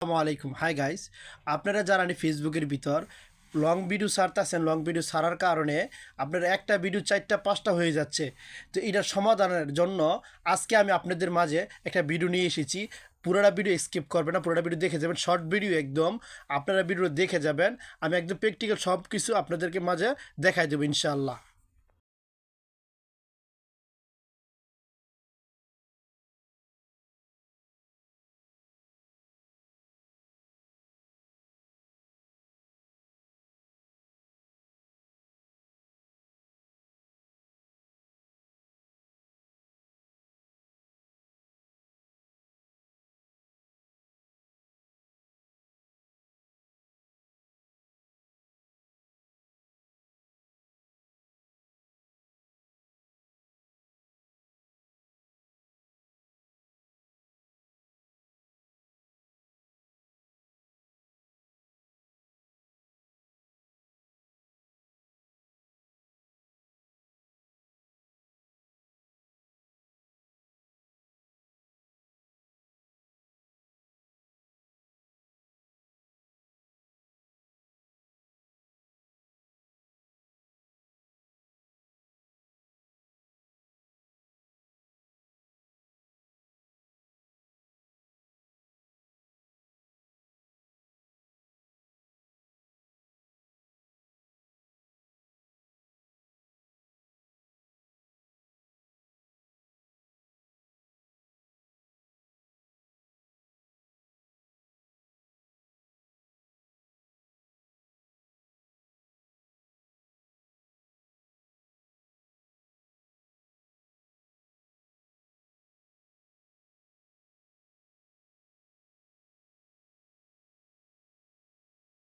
আসসালামু আলাইকুম। Hi guys, আপনারা জানেন ফেসবুকের ভিতর লং ভিডিও ছাড়তেছেন। লং ভিডিও ছাড়ার কারণে আপনার একটা ভিডিও 4টা 5টা হয়ে যাচ্ছে। তো এটার সমাধানের জন্য আজকে আমি আপনাদের মাঝে একটা ভিডিও নিয়ে এসেছি। পুরোটা ভিডিও স্কিপ করবেন না, পুরোটা ভিডিও দেখে যাবেন। শর্ট ভিডিও একদম, আপনারা ভিডিও দেখে যাবেন। আমি একদম প্র্যাকটিক্যাল সব কিছু আপনাদেরকে মাঝে দেখাই দেবো ইনশাআল্লাহ।